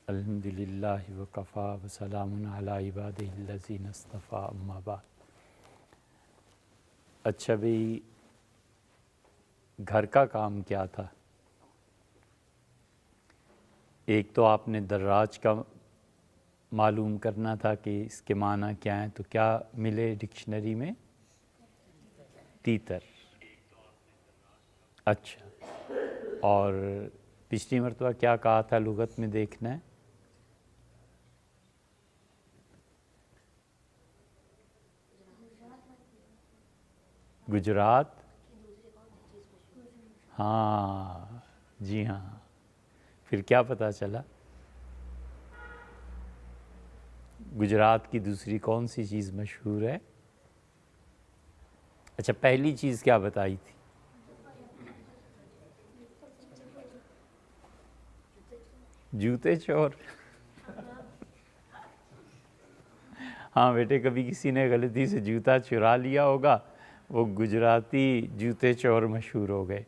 الحمدللہ وکفا وسلام علی عبادہ الذین اصطفیٰ اما بعد۔ اچھا بھئی، گھر کا کام کیا تھا؟ ایک تو آپ نے دراج کا معلوم کرنا تھا کہ اس کے معنی کیا ہیں، تو کیا ملے ڈکشنری میں؟ تیتر۔ اچھا، اور پچھلی مرتبہ کیا کہا تھا لغت میں دیکھنا ہے؟ گجرات؟ ہاں جی ہاں، پھر کیا پتہ چلا؟ گجرات کی دوسری کون سی چیز مشہور ہے؟ اچھا، پہلی چیز کیا بتائی تھی؟ جوتے چور۔ ہاں بیٹے، کبھی کسی نے غلطی سے جوتا چرا لیا ہوگا، وہ گجراتی جوتے چور مشہور ہو گئے۔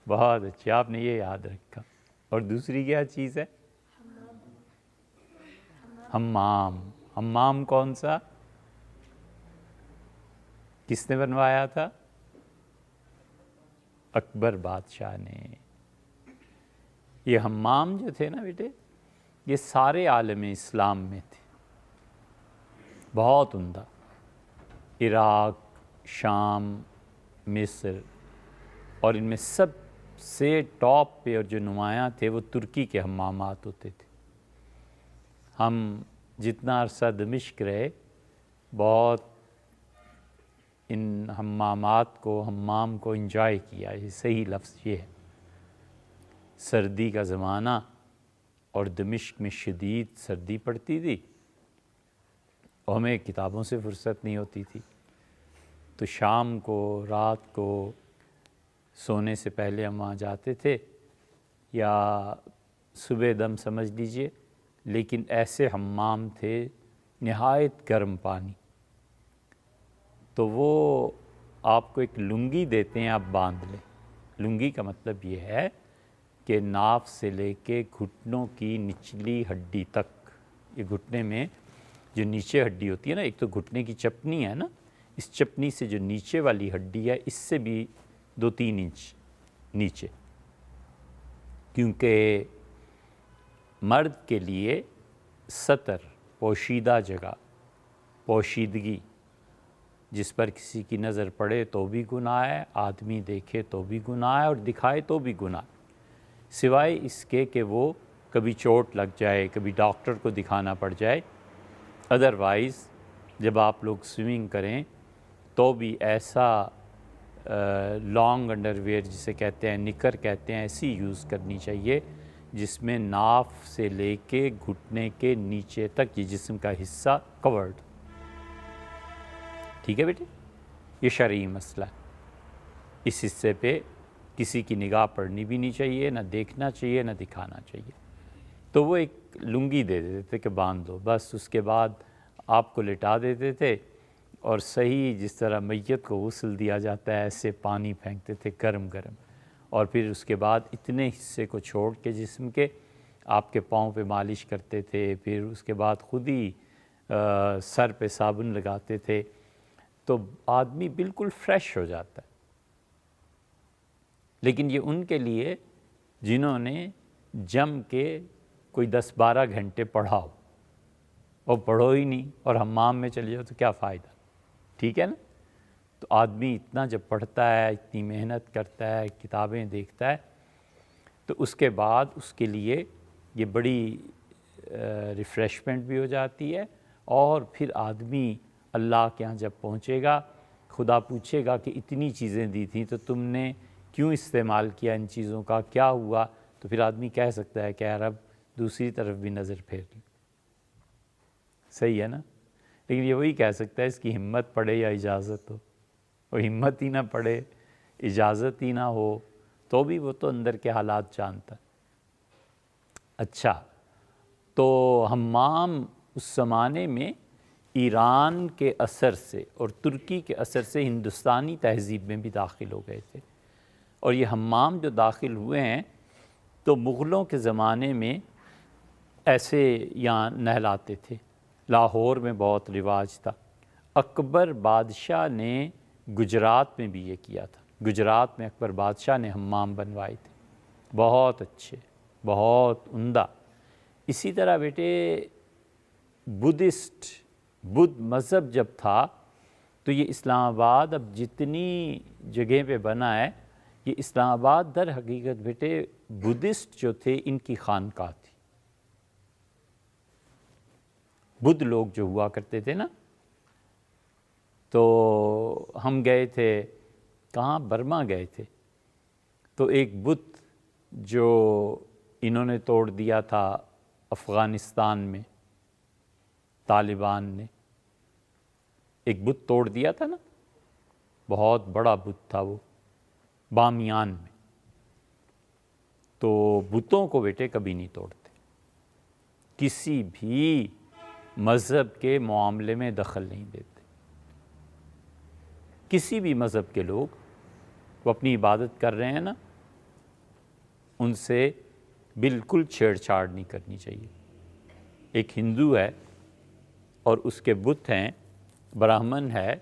بہت اچھے، آپ نے یہ یاد رکھا۔ اور دوسری کیا چیز ہے؟ حمام۔ حمام کون سا؟ کس نے بنوایا تھا؟ اکبر بادشاہ نے۔ یہ حمام جو تھے نا بیٹے، یہ سارے عالم اسلام میں تھے، بہت عمدہ۔ عراق، شام، مصر، اور ان میں سب سے ٹاپ پہ اور جو نمایاں تھے وہ ترکی کے حمامات ہوتے تھے۔ ہم جتنا عرصہ دمشق رہے، بہت ان حمامات کو، حمام کو انجوائے کیا۔ یہ صحیح لفظ یہ ہے۔ سردی کا زمانہ اور دمشق میں شدید سردی پڑتی تھی، اور ہمیں کتابوں سے فرصت نہیں ہوتی تھی، تو شام کو، رات کو سونے سے پہلے ہم وہاں جاتے تھے، یا صبح دم سمجھ لیجئے، لیکن ایسے حمام تھے، نہایت گرم پانی۔ تو وہ آپ کو ایک لنگی دیتے ہیں، آپ باندھ لیں۔ لنگی کا مطلب یہ ہے کہ ناف سے لے کے گھٹنوں کی نچلی ہڈی تک، یہ گھٹنے میں جو نیچے ہڈی ہوتی ہے نا، ایک تو گھٹنے کی چپنی ہے نا، اس چپنی سے جو نیچے والی ہڈی ہے، اس سے بھی 2-3 انچ نیچے، کیونکہ مرد کے لیے ستر، پوشیدہ جگہ، پوشیدگی، جس پر کسی کی نظر پڑے تو بھی گناہ ہے، آدمی دیکھے تو بھی گناہ ہے، اور دکھائے تو بھی گناہ ہے، سوائے اس کے کہ وہ کبھی چوٹ لگ جائے، کبھی ڈاکٹر کو دکھانا پڑ جائے۔ ادروائز جب آپ لوگ سوئمنگ کریں تو بھی ایسا لانگ انڈر ویئر جسے کہتے ہیں، نکر کہتے ہیں، ایسی یوز کرنی چاہیے جس میں ناف سے لے کے گھٹنے کے نیچے تک یہ جسم کا حصہ کورڈ۔ ٹھیک ہے بیٹے، یہ شرعی مسئلہ ہے۔ اس حصے پہ کسی کی نگاہ پڑنی بھی نہیں چاہیے، نہ دیکھنا چاہیے، نہ دکھانا چاہیے۔ تو وہ ایک لنگی دے دیتے تھے کہ باندھ دو، بس اس کے بعد آپ کو لٹا دیتے تھے، اور صحیح جس طرح میت کو غسل دیا جاتا ہے ایسے پانی پھینکتے تھے گرم گرم، اور پھر اس کے بعد اتنے حصے کو چھوڑ کے جسم کے آپ کے پاؤں پہ مالش کرتے تھے، پھر اس کے بعد خود ہی سر پہ صابن لگاتے تھے، تو آدمی بالکل فریش ہو جاتا ہے۔ لیکن یہ ان کے لیے جنہوں نے جم کے کوئی 10-12 گھنٹے پڑھا ہو، اور پڑھو ہی نہیں اور حمام میں چلے جاؤ تو کیا فائدہ؟ ٹھیک ہے نا؟ تو آدمی اتنا جب پڑھتا ہے، اتنی محنت کرتا ہے، کتابیں دیکھتا ہے، تو اس کے بعد اس کے لیے یہ بڑی ریفریشمنٹ بھی ہو جاتی ہے، اور پھر آدمی اللہ کے ہاں جب پہنچے گا، خدا پوچھے گا کہ اتنی چیزیں دی تھیں تو تم نے کیوں استعمال کیا ان چیزوں کا، کیا ہوا؟ تو پھر آدمی کہہ سکتا ہے کہ اے رب دوسری طرف بھی نظر پھیر لی۔ صحیح ہے نا؟ لیکن یہ وہی کہہ سکتا ہے اس کی ہمت پڑے یا اجازت ہو، اور ہمت ہی نہ پڑے، اجازت ہی نہ ہو، تو بھی وہ تو اندر کے حالات جانتا ہے۔ اچھا، تو حمام اس زمانے میں ایران کے اثر سے اور ترکی کے اثر سے ہندوستانی تہذیب میں بھی داخل ہو گئے تھے، اور یہ حمام جو داخل ہوئے ہیں تو مغلوں کے زمانے میں ایسے یہاں نہلاتے تھے۔ لاہور میں بہت رواج تھا۔ اکبر بادشاہ نے گجرات میں بھی یہ کیا تھا۔ گجرات میں اکبر بادشاہ نے حمام بنوائے تھے، بہت اچھے، بہت عمدہ۔ اسی طرح بیٹے بدھ مذہب جب تھا تو یہ اسلام آباد اب جتنی جگہ پہ بنا ہے، یہ اسلام آباد در حقیقت بیٹے بدھسٹ جو تھے ان کی خانقاہ تھی۔ بدھ لوگ جو ہوا کرتے تھے نا، تو ہم گئے تھے کہاں، برما گئے تھے، تو ایک بت جو انہوں نے توڑ دیا تھا افغانستان میں، طالبان نے ایک بت توڑ دیا تھا نا، بہت بڑا بت تھا وہ، بامیان میں۔ تو بتوں کو بیٹے کبھی نہیں توڑتے، کسی بھی مذہب کے معاملے میں دخل نہیں دیتے۔ کسی بھی مذہب کے لوگ وہ اپنی عبادت کر رہے ہیں نا، ان سے بالکل چھیڑ چھاڑ نہیں کرنی چاہیے۔ ایک ہندو ہے اور اس کے بت ہیں، برہمن ہے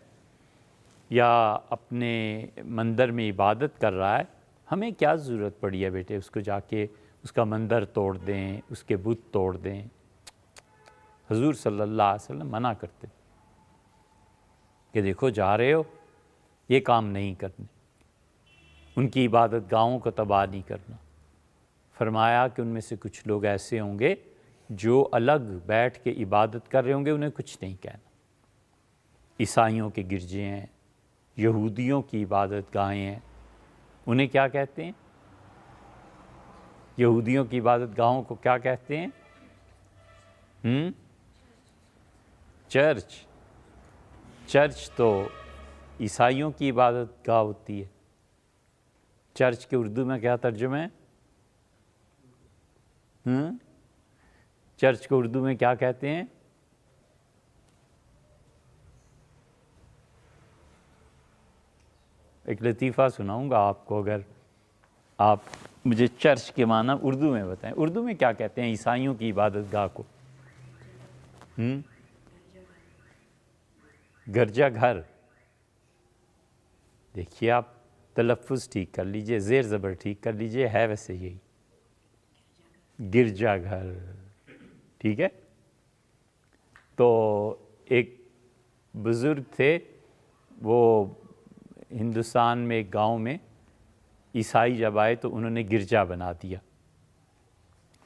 یا اپنے مندر میں عبادت کر رہا ہے، ہمیں کیا ضرورت پڑی ہے بیٹے اس کو جا کے اس کا مندر توڑ دیں، اس کے بت توڑ دیں۔ حضور صلی اللہ علیہ وسلم منع کرتے کہ دیکھو جا رہے ہو، یہ کام نہیں کرنے، ان کی عبادت گاہوں کو تباہ نہیں کرنا۔ فرمایا کہ ان میں سے کچھ لوگ ایسے ہوں گے جو الگ بیٹھ کے عبادت کر رہے ہوں گے، انہیں کچھ نہیں کہنا۔ عیسائیوں کے گرجے ہیں، یہودیوں کی عبادت گاہیں ہیں، انہیں کیا کہتے ہیں؟ یہودیوں کی عبادت گاہوں کو کیا کہتے ہیں؟ چرچ۔ چرچ تو عیسائیوں کی عبادت گاہ ہوتی ہے۔ چرچ کے اردو میں کیا ترجمہ ہے؟ چرچ کو اردو میں کیا کہتے ہیں؟ ایک لطیفہ سناؤں گا آپ کو، اگر آپ مجھے چرچ کے معنی اردو میں بتائیں۔ اردو میں کیا کہتے ہیں عیسائیوں کی عبادت گاہ کو؟ گرجا گھر۔ دیکھیے آپ تلفظ ٹھیک کر لیجئے، زیر زبر ٹھیک کر لیجئے، ہے ویسے یہی گرجا گھر، ٹھیک ہے۔ تو ایک بزرگ تھے، وہ ہندوستان میں ایک گاؤں میں عیسائی جب آئے تو انہوں نے گرجا بنا دیا،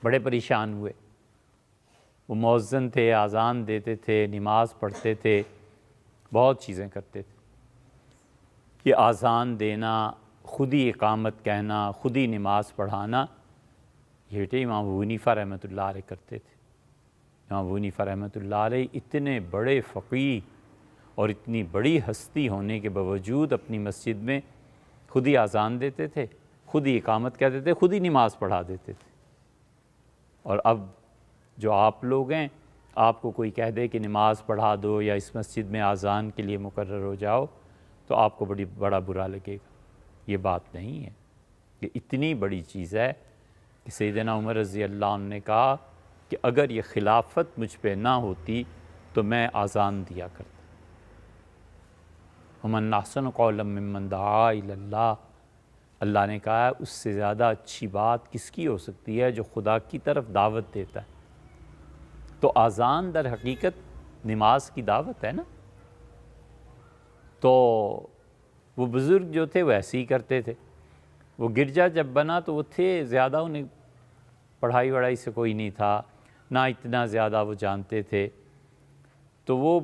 بڑے پریشان ہوئے۔ وہ مؤذن تھے، اذان دیتے تھے، نماز پڑھتے تھے، بہت چیزیں کرتے تھے۔ یہ اذان دینا، خود ہی اقامت کہنا، خود ہی نماز پڑھانا، یہ بیٹے امام ابو حنیفہ رحمۃ اللہ علیہ کرتے تھے۔ امام ابو حنیفہ رحمۃ اللہ علیہ اتنے بڑے فقیہ اور اتنی بڑی ہستی ہونے کے باوجود اپنی مسجد میں خود ہی اذان دیتے تھے، خود ہی اقامت کہتے تھے، خود ہی نماز پڑھا دیتے تھے۔ اور اب جو آپ لوگ ہیں، آپ کو کوئی کہہ دے کہ نماز پڑھا دو یا اس مسجد میں اذان کے لیے مقرر ہو جاؤ، تو آپ کو بڑا برا لگے گا۔ یہ بات نہیں ہے، یہ اتنی بڑی چیز ہے کہ سیدنا عمر رضی اللہ عنہ نے کہا کہ اگر یہ خلافت مجھ پہ نہ ہوتی تو میں اذان دیا کرتا۔ وَمَنْ أَحْسَنُ قَوْلًا مِّمَّنْ دَعَا إِلَى اللَّهِ، اللہ نے کہا ہے اس سے زیادہ اچھی بات کس کی ہو سکتی ہے جو خدا کی طرف دعوت دیتا ہے۔ تو اذان در حقیقت نماز کی دعوت ہے نا۔ تو وہ بزرگ جو تھے وہ ایسے ہی کرتے تھے۔ وہ گرجا جب بنا تو وہ تھے زیادہ، انہیں پڑھائی وڑھائی سے کوئی نہیں تھا، نہ اتنا زیادہ وہ جانتے تھے۔ تو وہ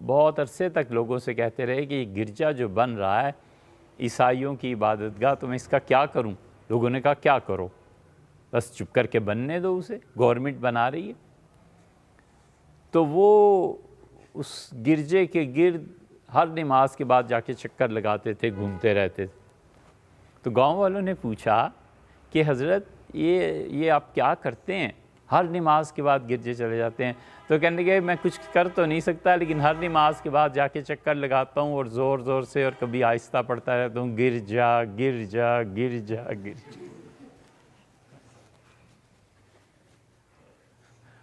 بہت عرصے تک لوگوں سے کہتے رہے کہ یہ گرجا جو بن رہا ہے عیسائیوں کی عبادت گاہ، تو میں اس کا کیا کروں؟ لوگوں نے کہا کیا کرو، بس چپ کر کے بننے دو اسے، گورنمنٹ بنا رہی ہے۔ تو وہ اس گرجے کے گرد ہر نماز کے بعد جا کے چکر لگاتے تھے، گھومتے رہتے تھے۔ تو گاؤں والوں نے پوچھا کہ حضرت یہ آپ کیا کرتے ہیں؟ ہر نماز کے بعد گرجے چلے جاتے ہیں۔ تو کہنے لگے میں کچھ کر تو نہیں سکتا، لیکن ہر نماز کے بعد جا کے چکر لگاتا ہوں اور زور زور سے اور کبھی آہستہ پڑھتا رہتا ہوں، گرجا گرجا گرجا گرجا۔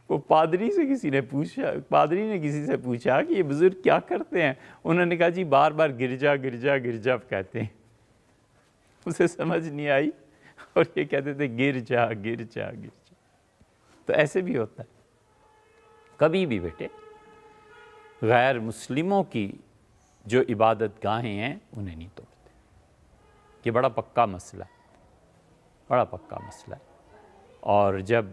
وہ پادری سے کسی نے پوچھا، پادری نے کسی سے پوچھا کہ یہ بزرگ کیا کرتے ہیں؟ انہوں نے کہا جی بار بار گرجا گرجا گرجا کہتے ہیں۔ اسے سمجھ نہیں آئی اور یہ کہتے تھے گرجا گرجا گرجا۔ تو ایسے بھی ہوتا ہے، کبھی بھی بیٹے غیر مسلموں کی جو عبادت گاہیں ہیں انہیں نہیں توڑتے۔ یہ بڑا پکا مسئلہ ہے، بڑا پکا مسئلہ ہے۔ اور جب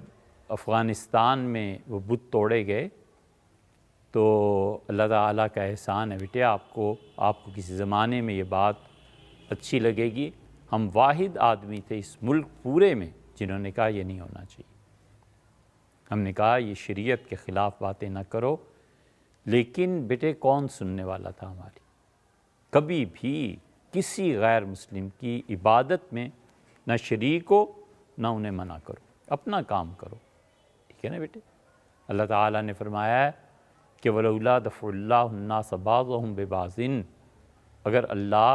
افغانستان میں وہ بت توڑے گئے تو اللہ تعالیٰ کا احسان ہے بیٹے، آپ کو کسی زمانے میں یہ بات اچھی لگے گی، ہم واحد آدمی تھے اس ملک پورے میں جنہوں نے کہا یہ نہیں ہونا چاہیے۔ ہم نے کہا یہ شریعت کے خلاف باتیں نہ کرو، لیکن بیٹے کون سننے والا تھا ہماری؟ کبھی بھی کسی غیر مسلم کی عبادت میں نہ شریک ہو، نہ انہیں منع کرو، اپنا کام کرو، ٹھیک ہے نا بیٹے؟ اللہ تعالیٰ نے فرمایا ہے کہ وَلَوْلَا دَفْعُ اللَّهُ النَّاسَ بَعْضَهُمْ بِبَعْضٍ، اگر اللہ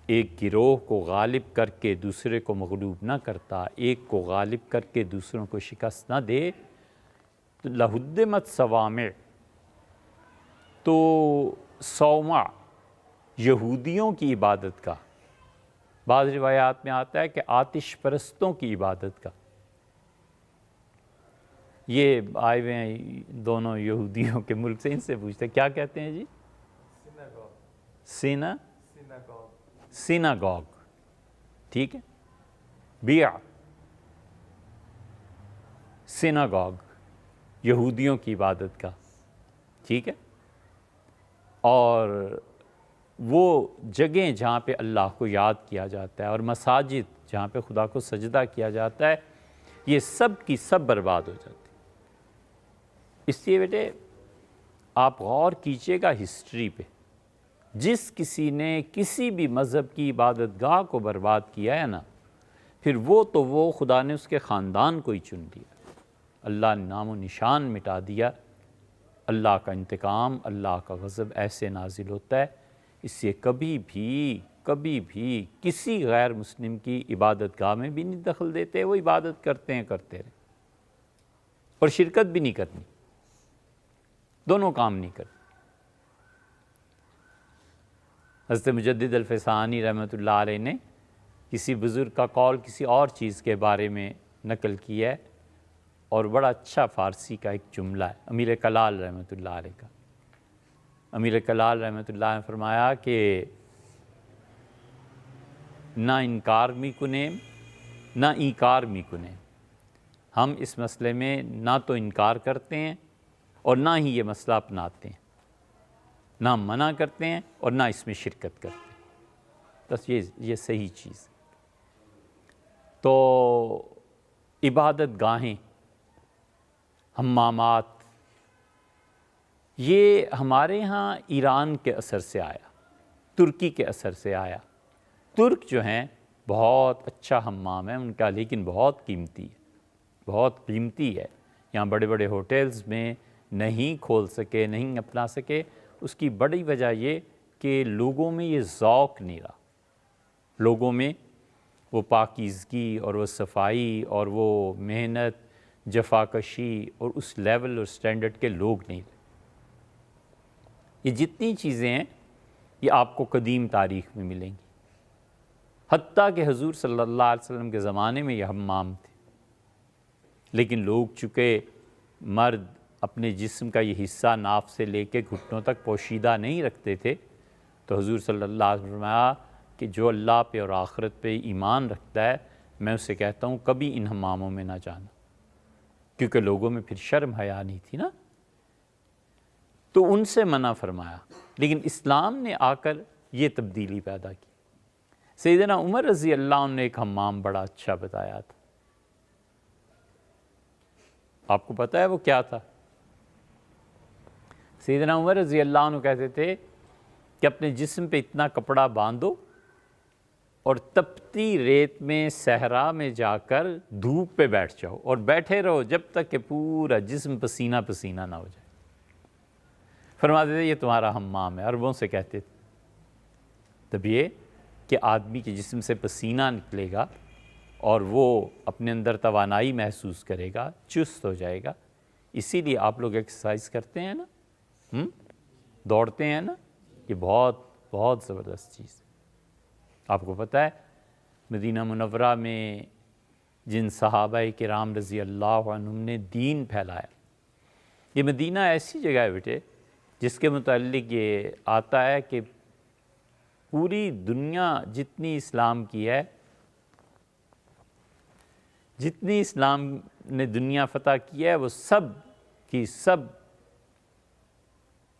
ایک گروہ کو غالب کر کے دوسرے کو مغلوب نہ کرتا، ایک کو غالب کر کے دوسروں کو شکست نہ دے، تو لَهُدِّمَتْ صَوَامِعُ، تو صومع یہودیوں کی عبادت کا، بعض روایات میں آتا ہے کہ آتش پرستوں کی عبادت کا۔ یہ آئے ہوئے ہیں دونوں یہودیوں کے ملک سے، ان سے پوچھتے ہیں کیا کہتے ہیں جی؟ سیناگوگ، ٹھیک ہے، بیع، سیناگوگ یہودیوں کی عبادت کا، ٹھیک ہے۔ اور وہ جگہیں جہاں پہ اللہ کو یاد کیا جاتا ہے اور مساجد جہاں پہ خدا کو سجدہ کیا جاتا ہے، یہ سب کی سب برباد ہو جاتی۔ اس لیے بیٹے آپ غور کیجئے گا ہسٹری پہ، جس کسی نے کسی بھی مذہب کی عبادت گاہ کو برباد کیا ہے نا، پھر وہ خدا نے اس کے خاندان کو ہی چن لیا، اللہ نے نام و نشان مٹا دیا۔ اللہ کا انتقام، اللہ کا غضب ایسے نازل ہوتا ہے۔ اس سے کبھی بھی کسی غیر مسلم کی عبادت گاہ میں بھی نہیں دخل دیتے، وہ عبادت کرتے ہیں، کرتے رہے، اور شرکت بھی نہیں کرنی، دونوں کام نہیں کرتے۔ حضرت مجدد الفسانی رحمۃ اللہ علیہ نے کسی بزرگ کا قول کسی اور چیز کے بارے میں نقل کیا ہے، اور بڑا اچھا فارسی کا ایک جملہ ہے، امیر کلال رحمۃ اللہ علیہ کا۔ امیر کلال رحمۃ اللہ نے فرمایا کہ نہ انکار می کنیم نہ اینکار می کنیم، ہم اس مسئلے میں نہ تو انکار کرتے ہیں اور نہ ہی یہ مسئلہ اپناتے ہیں، نہ ہم منع کرتے ہیں اور نہ اس میں شرکت کرتے ہیں، بس یہ صحیح چیز ہے۔ تو عبادت گاہیں، حمامات، یہ ہمارے ہاں ایران کے اثر سے آیا، ترکی کے اثر سے آیا۔ ترک جو ہیں بہت اچھا حمام ہے ان کا، لیکن بہت قیمتی ہے، بہت قیمتی ہے۔ یہاں بڑے بڑے ہوٹلز میں نہیں کھول سکے، نہیں اپنا سکے، اس کی بڑی وجہ یہ کہ لوگوں میں یہ ذوق نہیں رہا، لوگوں میں وہ پاکیزگی اور وہ صفائی اور وہ محنت، جفاکشی اور اس لیول اور سٹینڈرڈ کے لوگ نہیں رہے۔ یہ جتنی چیزیں ہیں یہ آپ کو قدیم تاریخ میں ملیں گی، حتیٰ کہ حضور صلی اللہ علیہ وسلم کے زمانے میں یہ حمام تھے، لیکن لوگ چونکہ مرد اپنے جسم کا یہ حصہ ناف سے لے کے گھٹنوں تک پوشیدہ نہیں رکھتے تھے، تو حضور صلی اللہ علیہ وسلم نے فرمایا کہ جو اللہ پہ اور آخرت پہ ایمان رکھتا ہے، میں اسے کہتا ہوں کبھی ان حماموں میں نہ جانا، کیونکہ لوگوں میں پھر شرم حیا نہیں تھی نا، تو ان سے منع فرمایا۔ لیکن اسلام نے آ کر یہ تبدیلی پیدا کی۔ سیدنا عمر رضی اللہ عنہ نے ایک حمام بڑا اچھا بتایا تھا، آپ کو پتہ ہے وہ کیا تھا؟ سیدنا عمر رضی اللہ عنہ کہتے تھے کہ اپنے جسم پہ اتنا کپڑا باندھو اور تپتی ریت میں صحرا میں جا کر دھوپ پہ بیٹھ جاؤ اور بیٹھے رہو جب تک کہ پورا جسم پسینہ پسینہ نہ ہو جائے۔ فرماتے تھے یہ تمہارا حمام ہے، عربوں سے کہتے تھے۔ تب یہ کہ آدمی کے جسم سے پسینہ نکلے گا اور وہ اپنے اندر توانائی محسوس کرے گا، چست ہو جائے گا، اسی لیے آپ لوگ ایکسرسائز کرتے ہیں نا، دوڑتے ہیں نا، یہ بہت بہت زبردست چیز ہے۔ آپ کو پتہ ہے مدینہ منورہ میں جن صحابہ کرام رضی اللہ عنہم نے دین پھیلایا، یہ مدینہ ایسی جگہ ہے بیٹے جس کے متعلق یہ آتا ہے کہ پوری دنیا جتنی اسلام کی ہے، جتنی اسلام نے دنیا فتح کی ہے، وہ سب کی سب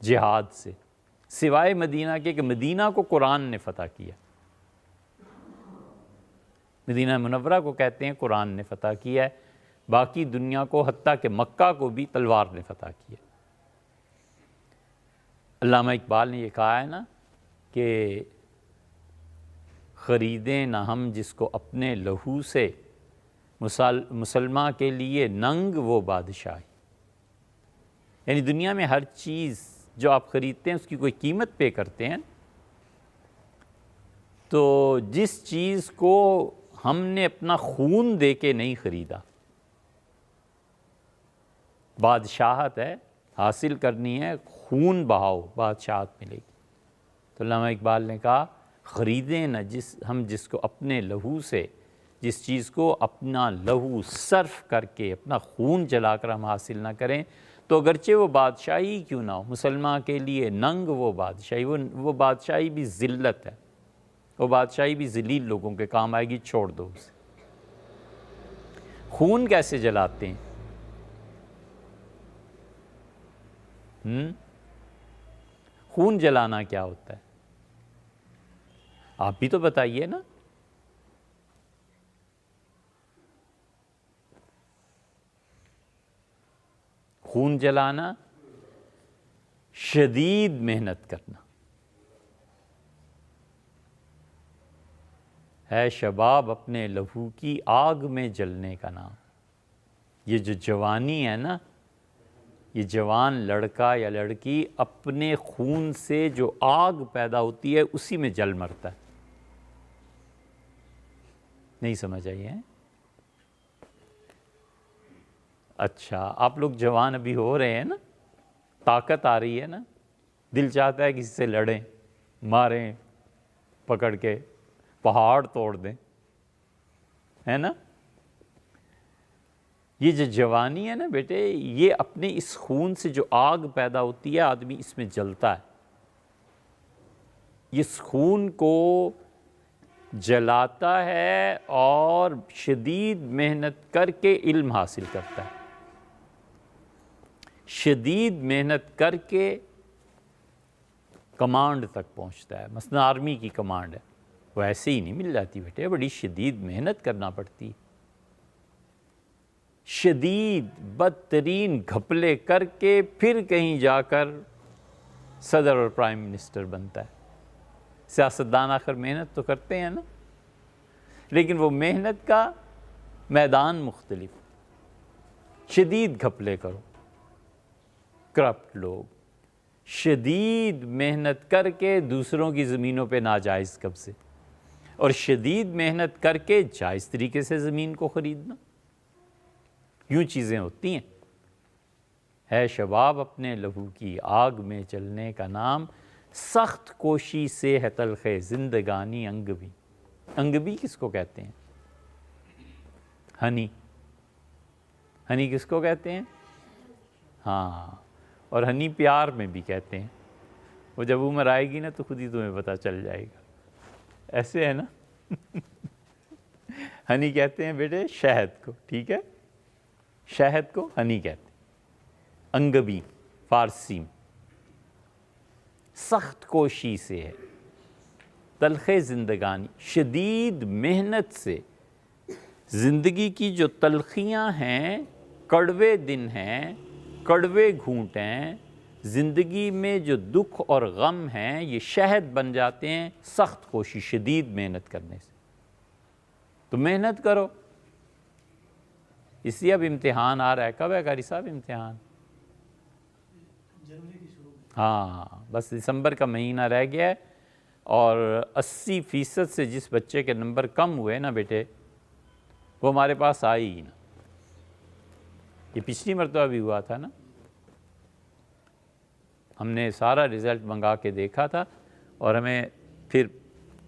جہاد سے، سوائے مدینہ کے کہ مدینہ کو قرآن نے فتح کیا۔ مدینہ منورہ کو کہتے ہیں قرآن نے فتح کیا ہے، باقی دنیا کو حتیٰ کہ مکہ کو بھی تلوار نے فتح کیا۔ علامہ اقبال نے یہ کہا ہے نا کہ خریدیں نہ ہم جس کو اپنے لہو سے، مسلمہ کے لیے ننگ وہ بادشاہی۔ یعنی دنیا میں ہر چیز جو آپ خریدتے ہیں اس کی کوئی قیمت پے کرتے ہیں، تو جس چیز کو ہم نے اپنا خون دے کے نہیں خریدا، بادشاہت ہے، حاصل کرنی ہے، خون بہاؤ بادشاہت ملے گی۔ تو علامہ اقبال نے کہا خریدیں نہ ہم جس کو اپنے لہو سے، جس چیز کو اپنا لہو صرف کر کے، اپنا خون جلا کر ہم حاصل نہ کریں، تو اگرچہ وہ بادشاہی کیوں نہ ہو، مسلمان کے لیے ننگ وہ بادشاہی، وہ بادشاہی بھی ذلت ہے، وہ بادشاہی بھی ذلیل لوگوں کے کام آئے گی، چھوڑ دو اسے۔ خون کیسے جلاتے ہیں؟ خون جلانا کیا ہوتا ہے؟ آپ بھی تو بتائیے نا۔ خون جلانا، شدید محنت کرنا ہے، شباب اپنے لہو کی آگ میں جلنے کا نام۔ یہ جو جوانی ہے نا، یہ جوان لڑکا یا لڑکی اپنے خون سے جو آگ پیدا ہوتی ہے اسی میں جل مرتا ہے۔ نہیں سمجھ آئی ہے؟ اچھا، آپ لوگ جوان ابھی ہو رہے ہیں نا، طاقت آ رہی ہے نا، دل چاہتا ہے کسی سے لڑیں، ماریں، پکڑ کے پہاڑ توڑ دیں، ہے نا؟ یہ جو جوانی ہے نا بیٹے، یہ اپنے اس خون سے جو آگ پیدا ہوتی ہے، آدمی اس میں جلتا ہے، اس خون کو جلاتا ہے اور شدید محنت کر کے علم حاصل کرتا ہے، شدید محنت کر کے کمانڈ تک پہنچتا ہے۔ مثلا آرمی کی کمانڈ ہے، وہ ایسے ہی نہیں مل جاتی بیٹے، بڑی شدید محنت کرنا پڑتی، شدید بدترین گھپلے کر کے پھر کہیں جا کر صدر اور پرائم منسٹر بنتا ہے۔ سیاستدان آخر محنت تو کرتے ہیں نا، لیکن وہ محنت کا میدان مختلف، شدید گھپلے کرو، کرپٹ لوگ شدید محنت کر کے دوسروں کی زمینوں پہ ناجائز قبضے، اور شدید محنت کر کے جائز طریقے سے زمین کو خریدنا، یوں چیزیں ہوتی ہیں۔ ہے شباب اپنے لہو کی آگ میں جلنے کا نام، سخت کوشی سے ہے تلخ زندگانی انگبی۔ انگبی کس کو کہتے ہیں؟ ہنی۔ ہنی کس کو کہتے ہیں؟ ہاں، اور ہنی پیار میں بھی کہتے ہیں۔ وہ جب عمر آئے گی نا تو خود ہی تمہیں پتہ چل جائے گا، ایسے ہے نا۔ ہنی کہتے ہیں بیٹے شہد کو، ٹھیک ہے، شہد کو ہنی کہتے ہیں۔ انگبی فارسی میں سخت کوشی سے ہے، تلخ زندگانی، شدید محنت سے زندگی کی جو تلخیاں ہیں، کڑوے دن ہیں، کڑوے گھونٹ ہیں، زندگی میں جو دکھ اور غم ہیں، یہ شہد بن جاتے ہیں سخت کوشی، شدید محنت کرنے سے۔ تو محنت کرو، اس لیے اب امتحان آ رہا ہے۔ کب ہے قاری صاحب امتحان؟ ہاں، بس دسمبر کا مہینہ رہ گیا ہے، اور 80% سے جس بچے کے نمبر کم ہوئے نا بیٹے، وہ ہمارے پاس آئی ہی نا۔ یہ پچھلی مرتبہ بھی ہوا تھا نا، ہم نے سارا رزلٹ منگا کے دیکھا تھا اور ہمیں پھر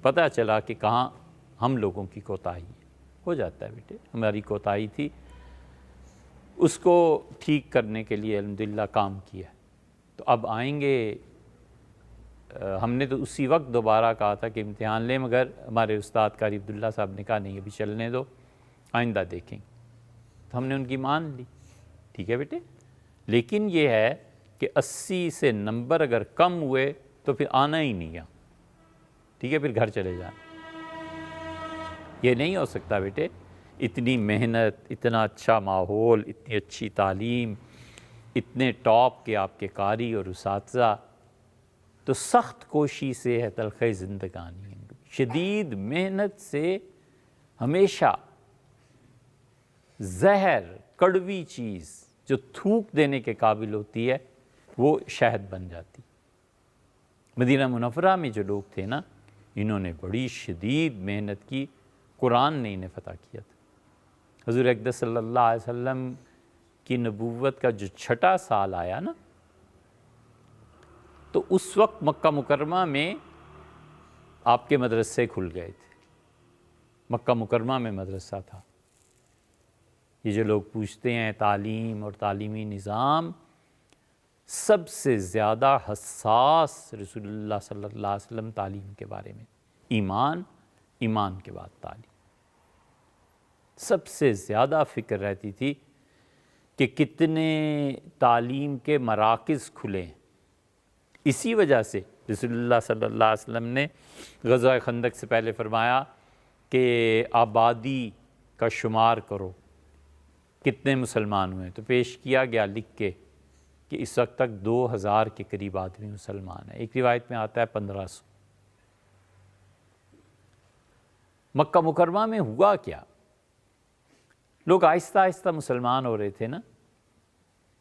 پتہ چلا کہ کہاں ہم لوگوں کی کوتاہی ہے۔ ہو جاتا ہے بیٹے، ہماری کوتاہی تھی، اس کو ٹھیک کرنے کے لیے الحمدللہ کام کیا۔ تو اب آئیں گے، ہم نے تو اسی وقت دوبارہ کہا تھا کہ امتحان لیں، مگر ہمارے استاد قاری عبداللہ صاحب نے کہا نہیں ابھی چلنے دو، آئندہ دیکھیں۔ تو ہم نے ان کی مان لی، ٹھیک ہے بیٹے، لیکن یہ ہے کہ 80 سے نمبر اگر کم ہوئے تو پھر آنا ہی نہیں ہے، ٹھیک ہے، پھر گھر چلے جانا۔ یہ نہیں ہو سکتا بیٹے، اتنی محنت، اتنا اچھا ماحول، اتنی اچھی تعلیم، اتنے ٹاپ کے آپ کے قاری اور اساتذہ، تو سخت کوشی سے ہے تلخی زندگانی، شدید محنت سے ہمیشہ زہر، کڑوی چیز جو تھوک دینے کے قابل ہوتی ہے وہ شہد بن جاتی۔ مدینہ منورہ میں جو لوگ تھے نا، انہوں نے بڑی شدید محنت کی، قرآن نے انہیں فتح کیا تھا۔ حضور اقدس صلی اللہ علیہ وسلم کی نبوت کا جو 6واں سال آیا نا، تو اس وقت مکہ مکرمہ میں آپ کے مدرسے کھل گئے تھے، مکہ مکرمہ میں مدرسہ تھا۔ یہ جو لوگ پوچھتے ہیں تعلیم اور تعلیمی نظام، سب سے زیادہ حساس رسول اللہ صلی اللہ علیہ وسلم تعلیم کے بارے میں، ایمان کے بعد تعلیم، سب سے زیادہ فکر رہتی تھی کہ کتنے تعلیم کے مراکز کھلے ہیں۔ اسی وجہ سے رسول اللہ صلی اللہ علیہ وسلم نے غزوہ خندق سے پہلے فرمایا کہ آبادی کا شمار کرو، کتنے مسلمان ہوئے، تو پیش کیا گیا لکھ کے کہ اس وقت تک 2000 کے قریب آدمی مسلمان ہیں، ایک روایت میں آتا ہے 1500۔ مکہ مکرمہ میں ہوا کیا، لوگ آہستہ آہستہ مسلمان ہو رہے تھے نا،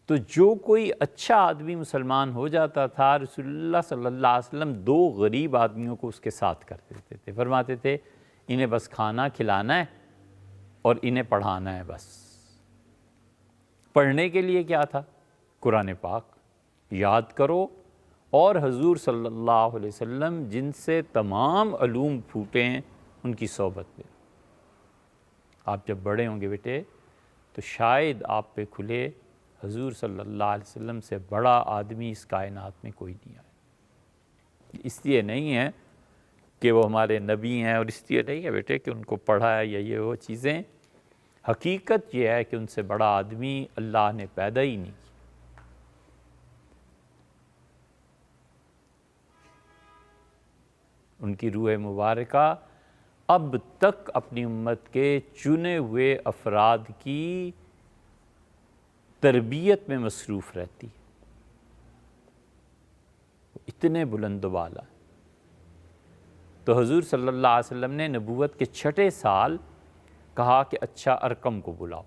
تو جو کوئی اچھا آدمی مسلمان ہو جاتا تھا، رسول اللہ صلی اللہ علیہ وسلم 2 غریب آدمیوں کو اس کے ساتھ کر دیتے تھے، فرماتے تھے انہیں بس کھانا کھلانا ہے اور انہیں پڑھانا ہے بس۔ پڑھنے کے لیے کیا تھا؟ قرآن پاک یاد کرو، اور حضور صلی اللہ علیہ وسلم جن سے تمام علوم پھوٹے ہیں ان کی صحبت میں۔ آپ جب بڑے ہوں گے بیٹے تو شاید آپ پہ کھلے حضور صلی اللہ علیہ وسلم سے بڑا آدمی اس کائنات میں کوئی نہیں آیا۔ اس لیے نہیں ہے کہ وہ ہمارے نبی ہیں، اور اس لیے نہیں ہے بیٹے کہ ان کو پڑھا ہے یا یہ وہ چیزیں، حقیقت یہ ہے کہ ان سے بڑا آدمی اللہ نے پیدا ہی نہیں کیا۔ ان کی روح مبارکہ اب تک اپنی امت کے چنے ہوئے افراد کی تربیت میں مصروف رہتی ہے، اتنے بلند و بالا۔ تو حضور صلی اللہ علیہ وسلم نے نبوت کے 6 سال کہا کہ اچھا ارقم کو بلاؤ،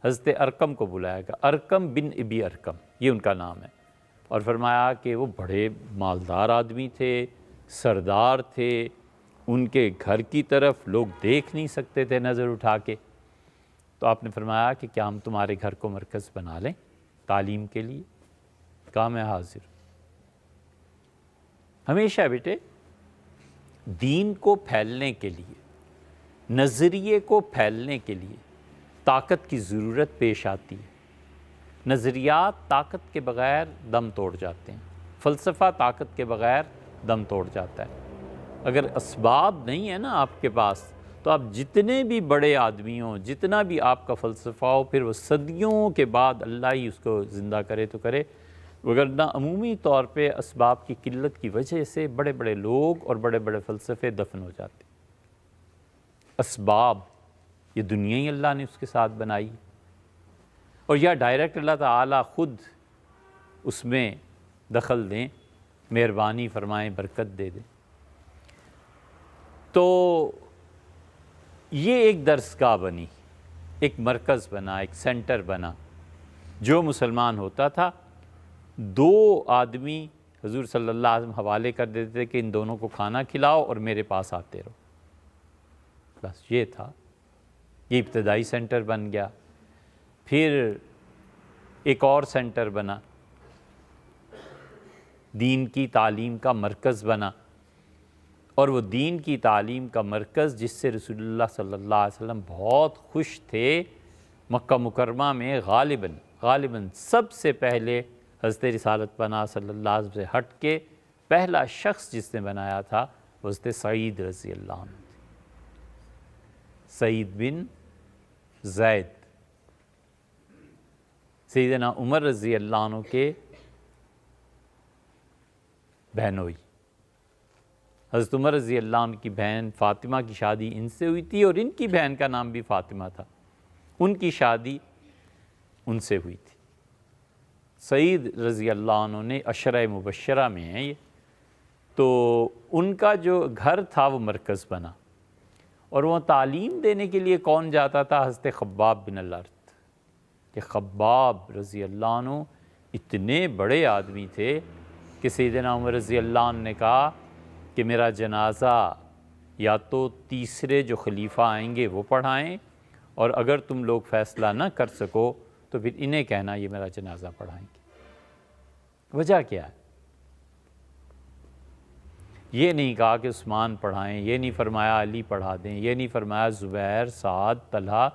حضرت ارقم کو بلایا گیا، ارقم بن ابی ارقم یہ ان کا نام ہے، اور فرمایا کہ وہ بڑے مالدار آدمی تھے، سردار تھے، ان کے گھر کی طرف لوگ دیکھ نہیں سکتے تھے نظر اٹھا کے۔ تو آپ نے فرمایا کہ کیا ہم تمہارے گھر کو مرکز بنا لیں تعلیم کے لیے؟ کہا میں حاضر۔ ہمیشہ بیٹے دین کو پھیلنے کے لیے، نظریے کو پھیلنے کے لیے طاقت کی ضرورت پیش آتی ہے۔ نظریات طاقت کے بغیر دم توڑ جاتے ہیں، فلسفہ طاقت کے بغیر دم توڑ جاتا ہے۔ اگر اسباب نہیں ہے نا آپ کے پاس، تو آپ جتنے بھی بڑے آدمی ہوں، جتنا بھی آپ کا فلسفہ ہو، پھر وہ صدیوں کے بعد اللہ ہی اس کو زندہ کرے تو کرے، وگرنہ عمومی طور پہ اسباب کی قلت کی وجہ سے بڑے بڑے لوگ اور بڑے بڑے فلسفے دفن ہو جاتے۔ اسباب یہ دنیا ہی اللہ نے اس کے ساتھ بنائی، اور یا ڈائریکٹ اللہ تعالیٰ خود اس میں دخل دیں، مہربانی فرمائیں، برکت دے دیں۔ تو یہ ایک درسگاہ بنی، ایک مرکز بنا، ایک سینٹر بنا۔ جو مسلمان ہوتا تھا 2 آدمی حضور صلی اللہ علیہ وسلم حوالے کر دیتے تھے کہ ان دونوں کو کھانا کھلاؤ اور میرے پاس آتے رہو، بس یہ تھا، یہ ابتدائی سینٹر بن گیا۔ پھر ایک اور سینٹر بنا، دین کی تعلیم کا مرکز بنا، اور وہ دین کی تعلیم کا مرکز جس سے رسول اللہ صلی اللہ علیہ وسلم بہت خوش تھے، مکہ مکرمہ میں غالباً سب سے پہلے حضرت رسالت پناہ صلی اللہ علیہ وسلم سے ہٹ کے پہلا شخص جس نے بنایا تھا وہ حضرت سعید رضی اللہ عنہ تھے، سعید بن زید، سیدنا عمر رضی اللہ عنہ کے بہنوئی۔ حضرت عمر رضی اللہ عنہ کی بہن فاطمہ کی شادی ان سے ہوئی تھی، اور ان کی بہن کا نام بھی فاطمہ تھا، ان کی شادی ان سے ہوئی تھی۔ سعید رضی اللہ عنہ نے عشرہ مبشرہ میں ہیں یہ، تو ان کا جو گھر تھا وہ مرکز بنا، اور وہ تعلیم دینے کے لیے کون جاتا تھا؟ حضرت خباب بن الارت، کہ خباب رضی اللہ عنہ اتنے بڑے آدمی تھے کہ سیدنا عمر رضی اللہ عنہ نے کہا کہ میرا جنازہ یا تو تیسرے جو خلیفہ آئیں گے وہ پڑھائیں، اور اگر تم لوگ فیصلہ نہ کر سکو تو پھر انہیں کہنا یہ میرا جنازہ پڑھائیں گے۔ وجہ کیا ہے؟ یہ نہیں کہا کہ عثمان پڑھائیں، یہ نہیں فرمایا علی پڑھا دیں، یہ نہیں فرمایا زبیر، سعد، طلحہ،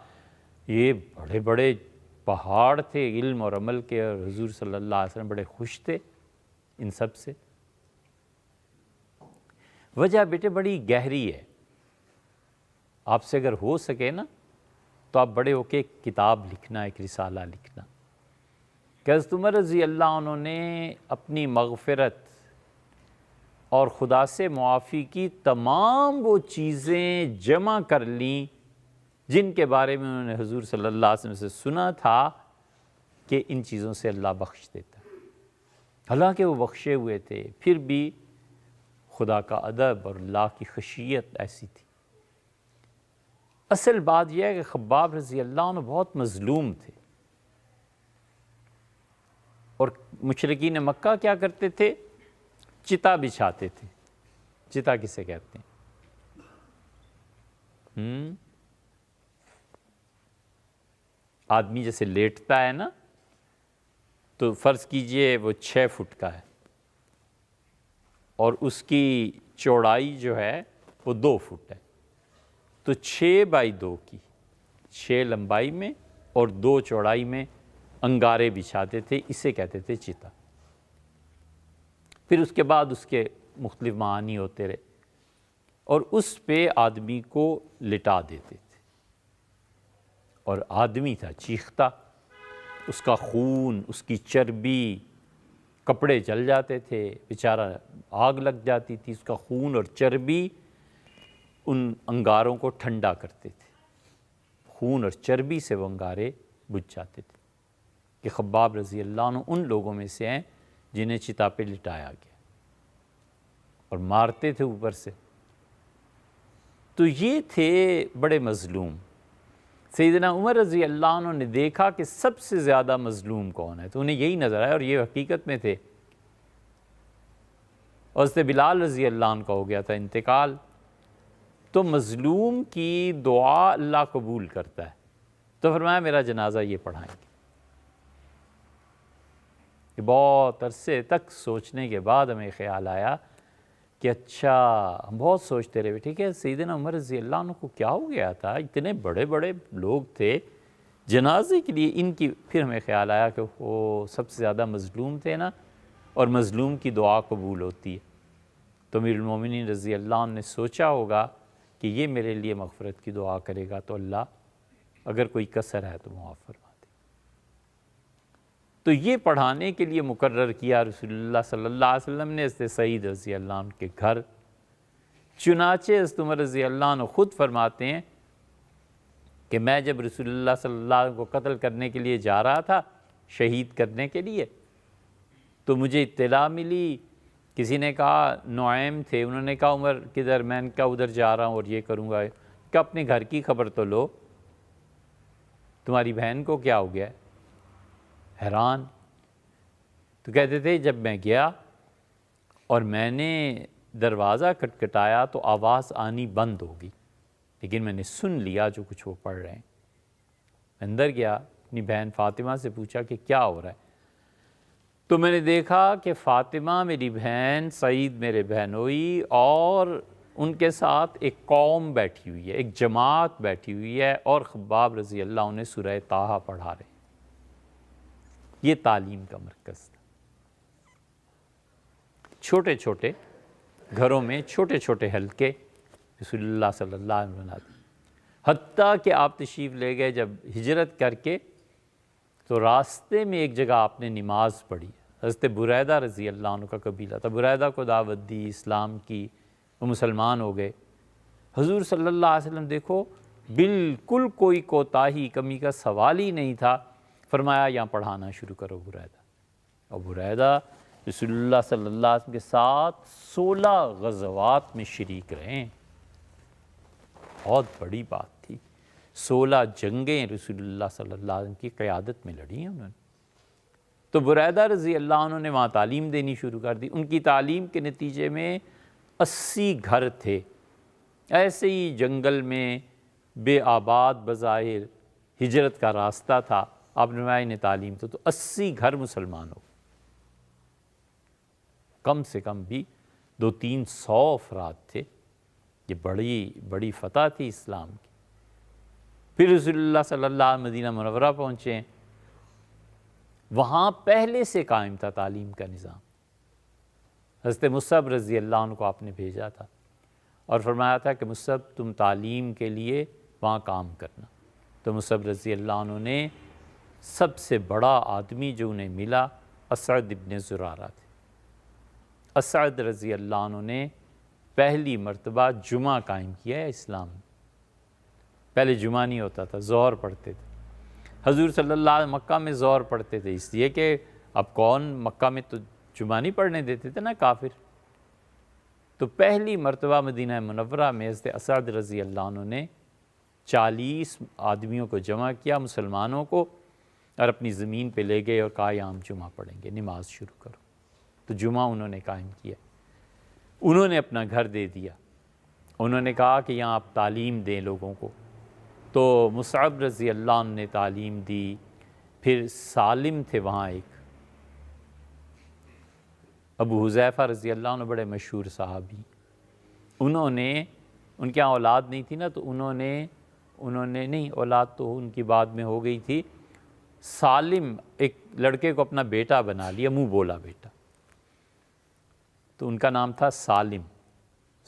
یہ بڑے بڑے پہاڑ تھے علم اور عمل کے، اور حضور صلی اللہ علیہ وسلم بڑے خوش تھے ان سب سے۔ وجہ بیٹے بڑی گہری ہے، آپ سے اگر ہو سکے نا تو آپ بڑے ہو کے ایک کتاب لکھنا، ایک رسالہ لکھنا، کہ حضرت عمر رضی اللہ عنہ نے اپنی مغفرت اور خدا سے معافی کی تمام وہ چیزیں جمع کر لیں جن کے بارے میں انہوں نے حضور صلی اللہ علیہ وسلم سے سنا تھا کہ ان چیزوں سے اللہ بخش دیتا ہے۔ حالانکہ وہ بخشے ہوئے تھے، پھر بھی خدا کا ادب اور اللہ کی خشیت ایسی تھی۔ اصل بات یہ ہے کہ خباب رضی اللہ عنہ بہت مظلوم تھے، اور مشرکین مکہ کیا کرتے تھے؟ چتا بچھاتے تھے۔ چتا کسے کہتے ہیں؟ آدمی جیسے لیٹتا ہے نا، تو فرض کیجئے وہ 6 فٹ کا ہے، اور اس کی چوڑائی جو ہے وہ 2 فٹ ہے، تو 6 بائی 2 کی، 6 لمبائی میں اور 2 چوڑائی میں انگارے بچھاتے تھے، اسے کہتے تھے چتا۔ پھر اس کے بعد اس کے مختلف معانی ہوتے رہے، اور اس پہ آدمی کو لٹا دیتے تھے، اور آدمی تھا چیختا، اس کا خون، اس کی چربی، کپڑے جل جاتے تھے، بیچارہ آگ لگ جاتی تھی، اس کا خون اور چربی ان انگاروں کو ٹھنڈا کرتے تھے، خون اور چربی سے وہ انگارے بجھ جاتے تھے۔ کہ خباب رضی اللہ عنہ ان لوگوں میں سے ہیں جنہیں چتا پہ لٹایا گیا اور مارتے تھے اوپر سے۔ تو یہ تھے بڑے مظلوم۔ سیدنا عمر رضی اللہ عنہ نے دیکھا کہ سب سے زیادہ مظلوم کون ہے، تو انہیں یہی نظر آیا، اور یہ حقیقت میں تھے۔ اور حضرت بلال رضی اللہ عنہ کا ہو گیا تھا انتقال، تو مظلوم کی دعا اللہ قبول کرتا ہے، تو فرمایا میرا جنازہ یہ پڑھائیں گے۔ کہ بہت عرصے تک سوچنے کے بعد ہمیں خیال آیا کہ اچھا، ہم بہت سوچتے رہے، ٹھیک ہے سیدنا عمر رضی اللہ عنہ کو کیا ہو گیا تھا، اتنے بڑے بڑے لوگ تھے جنازے کے لیے ان کی، پھر ہمیں خیال آیا کہ وہ سب سے زیادہ مظلوم تھے نا، اور مظلوم کی دعا قبول ہوتی ہے، تو امیر المومنین رضی اللہ عنہ نے سوچا ہوگا کہ یہ میرے لیے مغفرت کی دعا کرے گا تو اللہ اگر کوئی کسر ہے تو معاف فرما دے۔ تو یہ پڑھانے کے لیے مقرر کیا رسول اللہ صلی اللہ علیہ وسلم نے حضرت سعید رضی اللہ عنہ کے گھر۔ چنانچہ حضرت عمر رضی اللہ عنہ خود فرماتے ہیں کہ میں جب رسول اللہ صلی اللہ علیہ وسلم کو قتل کرنے کے لیے جا رہا تھا، شہید کرنے کے لیے، تو مجھے اطلاع ملی، کسی نے کہا نعیم تھے، انہوں نے کہا عمر کدھر؟ میں نے کہا ادھر جا رہا ہوں اور یہ کروں گا، کہ اپنے گھر کی خبر تو لو، تمہاری بہن کو کیا ہو گیا ہے؟ حیران۔ تو کہتے تھے جب میں گیا اور میں نے دروازہ کھٹکھٹایا تو آواز آنی بند ہو گئی، لیکن میں نے سن لیا جو کچھ وہ پڑھ رہے ہیں۔ اندر گیا اپنی بہن فاطمہ سے پوچھا کہ کیا ہو رہا ہے؟ تو میں نے دیکھا کہ فاطمہ میری بہن، سعید میرے بہنوئی، اور ان کے ساتھ ایک قوم بیٹھی ہوئی ہے، ایک جماعت بیٹھی ہوئی ہے، اور خباب رضی اللہ عنہ سورہ طٰہٰ پڑھا رہے ہیں۔ یہ تعلیم کا مرکز تھا۔ چھوٹے چھوٹے گھروں میں چھوٹے چھوٹے حلقے رسول اللہ صلی اللہ علیہ وسلم بناتے، حتیٰ کہ آپ تشریف لے گئے جب ہجرت کر کے، تو راستے میں ایک جگہ آپ نے نماز پڑھی۔ حضرت بریدہ رضی اللہ عنہ کا قبیلہ تھا، بریدہ کو دعوت دی اسلام کی، وہ مسلمان ہو گئے۔ حضور صلی اللہ علیہ وسلم دیکھو بالکل کوئی کوتاہی کمی کا سوال ہی نہیں تھا، فرمایا یہاں پڑھانا شروع کرو بریدہ۔ اور بریدہ رسول اللہ صلی اللہ علیہ وسلم کے ساتھ 16 غزوات میں شریک رہے ہیں، بہت بڑی بات تھی۔ 16 جنگیں رسول اللہ صلی اللہ علیہ وسلم کی قیادت میں لڑی ہیں انہوں نے۔ تو بریدہ رضی اللہ عنہ نے وہاں تعلیم دینی شروع کر دی۔ ان کی تعلیم کے نتیجے میں 80 گھر تھے، ایسے ہی جنگل میں بے آباد بظاہر ہجرت کا راستہ تھا، آپ نے انہیں تعلیم تو 80 گھر مسلمان ہو، کم سے کم بھی 200-300 افراد تھے۔ یہ بڑی فتح تھی اسلام کی۔ پھر رسول اللہ صلی اللہ علیہ وسلم مدینہ منورہ پہنچے ہیں، وہاں پہلے سے قائم تھا تعلیم کا نظام۔ حضرت مصعب رضی اللہ عنہ کو آپ نے بھیجا تھا اور فرمایا تھا کہ مصعب تم تعلیم کے لیے وہاں کام کرنا۔ تو مصعب رضی اللہ عنہ نے سب سے بڑا آدمی جو انہیں ملا اسعد ابن زرارہ تھے۔ اسعد رضی اللہ عنہ نے پہلی مرتبہ جمعہ قائم کیا ہے اسلام میں۔ پہلے جمعہ نہیں ہوتا تھا، ظہر پڑھتے تھے۔ حضور صلی اللہ علیہ وسلم مکہ میں ظہر پڑھتے تھے، اس لیے کہ اب کون مکہ میں تو جمعہ نہیں پڑھنے دیتے تھے نا کافر۔ تو پہلی مرتبہ مدینہ منورہ میں حضرت اسعد رضی اللہ عنہ نے 40 آدمیوں کو جمع کیا، مسلمانوں کو، اور اپنی زمین پہ لے گئے اور کہا یہاں ہم جمعہ پڑھیں گے، نماز شروع کرو۔ تو جمعہ انہوں نے قائم کیا، انہوں نے اپنا گھر دے دیا، انہوں نے کہا کہ یہاں آپ تعلیم دیں لوگوں کو۔ تو مصعب رضی اللہ عنہ نے تعلیم دی۔ پھر سالم تھے وہاں ایک، ابو حذیفہ رضی اللہ عنہ بڑے مشہور صحابی، انہوں نے، ان کے یہاں اولاد نہیں تھی نا، تو انہوں نے نہیں، اولاد تو ان کی بعد میں ہو گئی تھی، سالم ایک لڑکے کو اپنا بیٹا بنا لیا، منہ بولا بیٹا، تو ان کا نام تھا سالم۔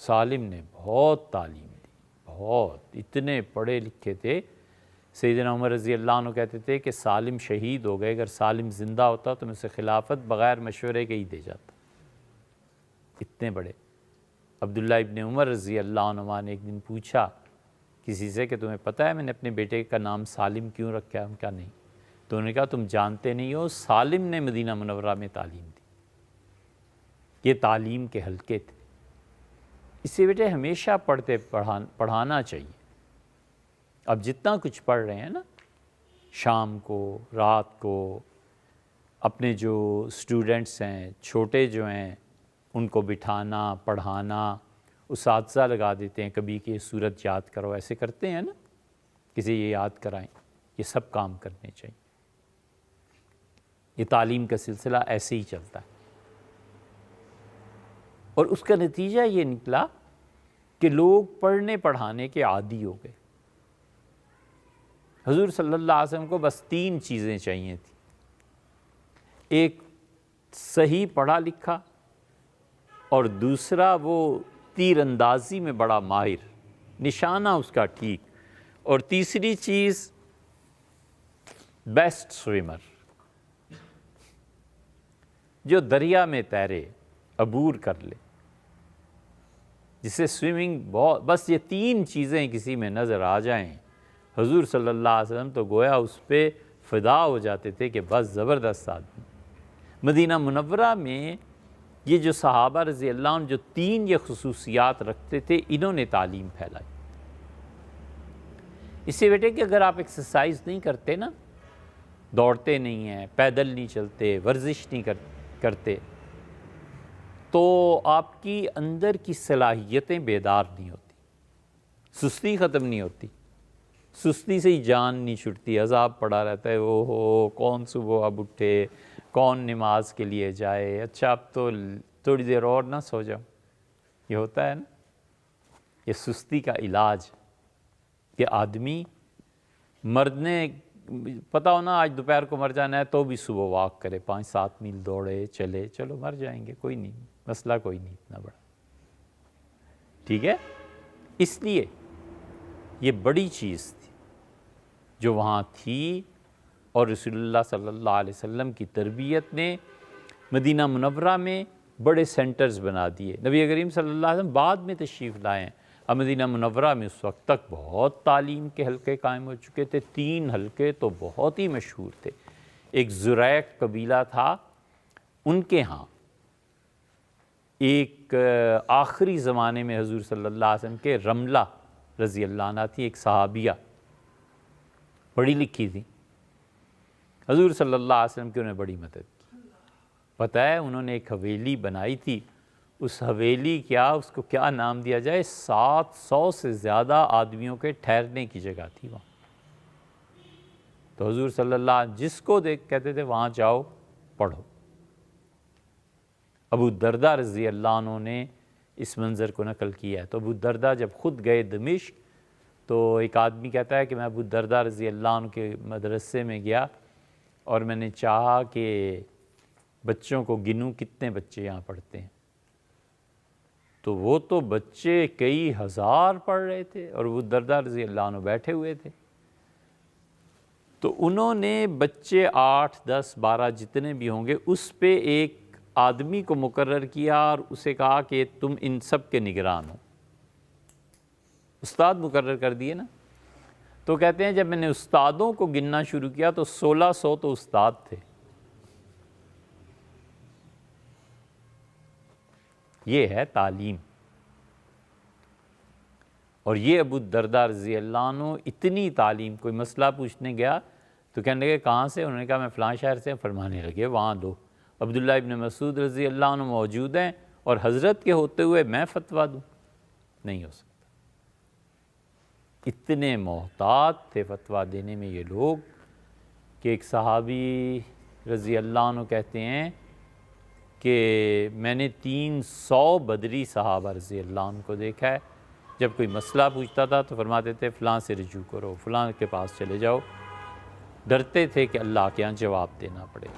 سالم نے بہت تعلیم دی، بہت، اتنے پڑھے لکھے تھے۔ سیدنا عمر رضی اللہ عنہ کہتے تھے کہ سالم شہید ہو گئے، اگر سالم زندہ ہوتا تو میں اسے خلافت بغیر مشورے کے ہی دے جاتا، اتنے بڑے۔ عبداللہ ابن عمر رضی اللہ عنہ نے ایک دن پوچھا کسی سے کہ تمہیں پتہ ہے میں نے اپنے بیٹے کا نام سالم کیوں رکھا ہے؟ ان کا نہیں۔ تو انہوں نے کہا تم جانتے نہیں ہو، سالم نے مدینہ منورہ میں تعلیم دی۔ یہ تعلیم کے حلقے تھے۔ اس سے بیٹے ہمیشہ پڑھانا چاہیے۔ اب جتنا کچھ پڑھ رہے ہیں نا، شام کو، رات کو، اپنے جو اسٹوڈنٹس ہیں، چھوٹے جو ہیں، ان کو بٹھانا، پڑھانا، اساتذہ لگا دیتے ہیں کبھی کہ سورت یاد کرو، ایسے کرتے ہیں نا، کسی یہ یاد کرائیں، یہ سب کام کرنے چاہیے۔ یہ تعلیم کا سلسلہ ایسے ہی چلتا ہے، اور اس کا نتیجہ یہ نکلا کہ لوگ پڑھنے پڑھانے کے عادی ہو گئے۔ حضور صلی اللہ علیہ وسلم کو بس 3 چیزیں چاہیے تھیں، ایک صحیح پڑھا لکھا، اور دوسرا وہ تیر اندازی میں بڑا ماہر، نشانہ اس کا ٹھیک، اور تیسری چیز بیسٹ سوئمر، جو دریا میں تیرے، عبور کر لے، جسے سوئمنگ بہت، بس یہ 3 چیزیں کسی میں نظر آ جائیں، حضور صلی اللہ علیہ وسلم تو گویا اس پہ فدا ہو جاتے تھے کہ بس زبردست آدمی۔ مدینہ منورہ میں یہ جو صحابہ رضی اللہ عنہ جو 3 یہ خصوصیات رکھتے تھے، انہوں نے تعلیم پھیلائی۔ اس سے بیٹے کہ اگر آپ ایکسرسائز نہیں کرتے نا، دوڑتے نہیں ہیں، پیدل نہیں چلتے، ورزش نہیں کرتے، تو آپ کی اندر کی صلاحیتیں بیدار نہیں ہوتی، سستی ختم نہیں ہوتی۔ سستی سے ہی جان نہیں چھٹتی، عذاب پڑا رہتا ہے، او ہو کون صبح اب اٹھے، کون نماز کے لیے جائے، اچھا اب تو تھوڑی دیر اور نہ سو جاؤ. یہ ہوتا ہے نا، یہ سستی کا علاج کہ آدمی مرنے پتہ ہونا آج دوپہر کو مر جانا ہے تو بھی صبح واک کرے، 5-7 میل دوڑے چلے، چلو مر جائیں گے کوئی نہیں، مسئلہ کوئی نہیں اتنا بڑا. ٹھیک ہے، اس لیے یہ بڑی چیز تھی جو وہاں تھی، اور رسول اللہ صلی اللہ علیہ وسلم کی تربیت نے مدینہ منورہ میں بڑے سینٹرز بنا دیے. نبی کریم صلی اللہ علیہ وسلم بعد میں تشریف لائے ہیں، اب مدینہ منورہ میں اس وقت تک بہت تعلیم کے حلقے قائم ہو چکے تھے. 3 حلقے تو بہت ہی مشہور تھے. ایک زریق قبیلہ تھا، ان کے ہاں ایک آخری زمانے میں حضور صلی اللہ علیہ وسلم کے رملہ رضی اللہ عنہ تھی، ایک صحابیہ پڑھی لکھی تھی. حضور صلی اللہ علیہ وسلم کی انہیں بڑی مدد کی. پتہ ہے انہوں نے ایک حویلی بنائی تھی، اس حویلی اس کو کیا نام دیا جائے، 700 سے زیادہ آدمیوں کے ٹھہرنے کی جگہ تھی وہاں. تو حضور صلی اللہ علیہ وسلم جس کو دیکھ کہتے تھے وہاں جاؤ پڑھو. ابو الدرداء رضی اللہ عنہ نے اس منظر کو نقل کیا ہے. تو ابو الدرداء جب خود گئے دمشق تو ایک آدمی کہتا ہے کہ میں ابو الدرداء رضی اللہ عنہ کے مدرسے میں گیا اور میں نے چاہا کہ بچوں کو گنوں کتنے بچے یہاں پڑھتے ہیں، تو وہ تو بچے کئی ہزار پڑھ رہے تھے اور ابو الدرداء رضی اللہ عنہ بیٹھے ہوئے تھے. تو انہوں نے بچے 8 10 12 جتنے بھی ہوں گے اس پہ ایک آدمی کو مقرر کیا اور اسے کہا کہ تم ان سب کے نگران ہو. استاد مقرر کر دیے نا. تو کہتے ہیں جب میں نے استادوں کو گننا شروع کیا تو 1600 تو استاد تھے. یہ ہے تعلیم. اور یہ ابو الدرداء رضی اللہ عنہ اتنی تعلیم، کوئی مسئلہ پوچھنے گیا تو کہنے لگے کہاں سے، انہوں نے کہا میں فلاں شہر سے. فرمانے لگے وہاں دو. عبداللہ ابن مسعود رضی اللہ عنہ موجود ہیں اور حضرت کے ہوتے ہوئے میں فتویٰ دوں، نہیں ہو سکتا. اتنے محتاط تھے فتویٰ دینے میں یہ لوگ کہ ایک صحابی رضی اللہ عنہ کہتے ہیں کہ میں نے 300 بدری صحابہ رضی اللہ عنہ کو دیکھا ہے، جب کوئی مسئلہ پوچھتا تھا تو فرماتے تھے فلاں سے رجوع کرو، فلاں کے پاس چلے جاؤ. ڈرتے تھے کہ اللہ کے یہاں جواب دینا پڑے.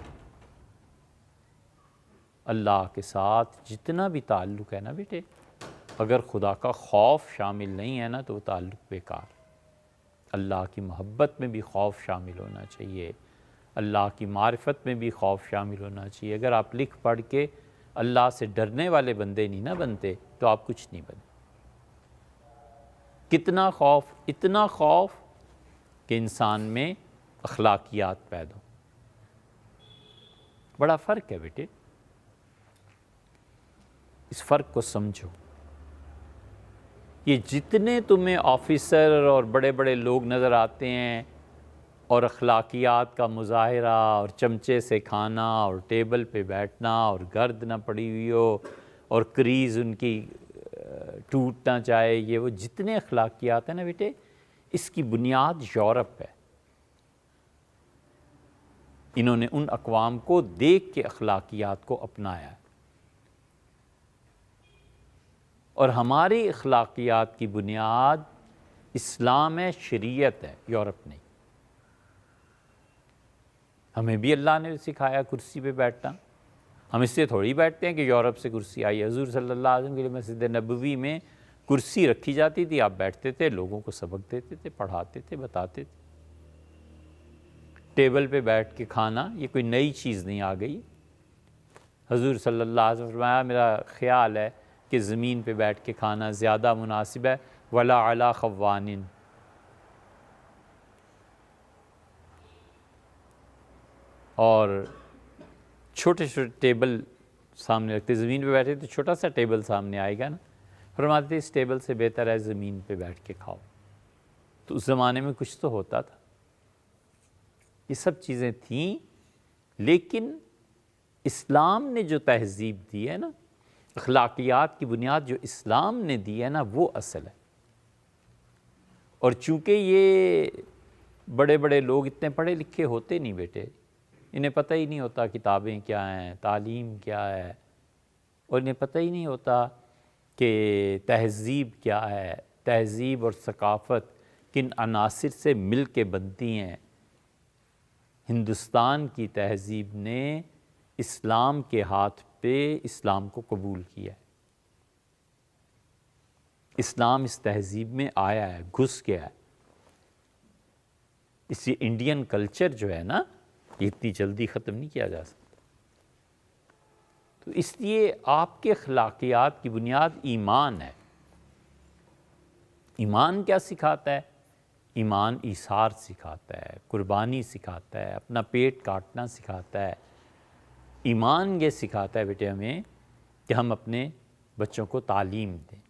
اللہ کے ساتھ جتنا بھی تعلق ہے نا بیٹے، اگر خدا کا خوف شامل نہیں ہے نا تو وہ تعلق بیکار. اللہ کی محبت میں بھی خوف شامل ہونا چاہیے، اللہ کی معرفت میں بھی خوف شامل ہونا چاہیے. اگر آپ لکھ پڑھ کے اللہ سے ڈرنے والے بندے نہیں نہ بنتے تو آپ کچھ نہیں بنتے. کتنا خوف، اتنا خوف کہ انسان میں اخلاقیات پیدا ہو. بڑا فرق ہے بیٹے، اس فرق کو سمجھو. یہ جتنے تمہیں آفیسر اور بڑے بڑے لوگ نظر آتے ہیں اور اخلاقیات کا مظاہرہ اور چمچے سے کھانا اور ٹیبل پہ بیٹھنا اور گرد نہ پڑی ہوئی ہو اور کریز ان کی ٹوٹ نہ جائے، یہ وہ جتنے اخلاقیات ہیں نا بیٹے، اس کی بنیاد یورپ ہے. انہوں نے ان اقوام کو دیکھ کے اخلاقیات کو اپنایا ہے، اور ہماری اخلاقیات کی بنیاد اسلام ہے، شریعت ہے، یورپ نہیں. ہمیں بھی اللہ نے سکھایا کرسی پہ بیٹھنا. ہم اس سے تھوڑی بیٹھتے ہیں کہ یورپ سے کرسی آئی. حضور صلی اللہ علیہ وسلم کے لیے مسجد نبوی میں کرسی رکھی جاتی تھی، آپ بیٹھتے تھے، لوگوں کو سبق دیتے تھے، پڑھاتے تھے، بتاتے تھے. ٹیبل پہ بیٹھ کے کھانا یہ کوئی نئی چیز نہیں آ گئی. حضور صلی اللہ علیہ وسلم فرمایا میرا خیال ہے کہ زمین پہ بیٹھ کے کھانا زیادہ مناسب ہے، ولا علی خوان. اور چھوٹے چھوٹے ٹیبل سامنے رکھتے، زمین پہ بیٹھے تو چھوٹا سا ٹیبل سامنے آئے گا نا، فرماتے تھے اس ٹیبل سے بہتر ہے زمین پہ بیٹھ کے کھاؤ. تو اس زمانے میں کچھ تو ہوتا تھا. یہ سب چیزیں تھیں، لیکن اسلام نے جو تہذیب دی ہے نا، اخلاقیات کی بنیاد جو اسلام نے دی ہے نا، وہ اصل ہے. اور چونکہ یہ بڑے بڑے لوگ اتنے پڑھے لکھے ہوتے نہیں بیٹے، انہیں پتہ ہی نہیں ہوتا کتابیں کیا ہیں، تعلیم کیا ہے، اور انہیں پتہ ہی نہیں ہوتا کہ تہذیب کیا ہے، تہذیب اور ثقافت کن عناصر سے مل کے بنتی ہیں۔ ہندوستان کی تہذیب نے اسلام کے ہاتھ پہ اسلام کو قبول کیا ہے، اسلام اس تہذیب میں آیا ہے، گھس گیا ہے۔ اس لیے انڈین کلچر جو ہے نا، یہ اتنی جلدی ختم نہیں کیا جا سکتا۔ تو اس لیے آپ کے اخلاقیات کی بنیاد ایمان ہے۔ ایمان کیا سکھاتا ہے؟ ایمان ایثار سکھاتا ہے، قربانی سکھاتا ہے، اپنا پیٹ کاٹنا سکھاتا ہے۔ ایمان یہ سکھاتا ہے بیٹے ہمیں کہ ہم اپنے بچوں کو تعلیم دیں،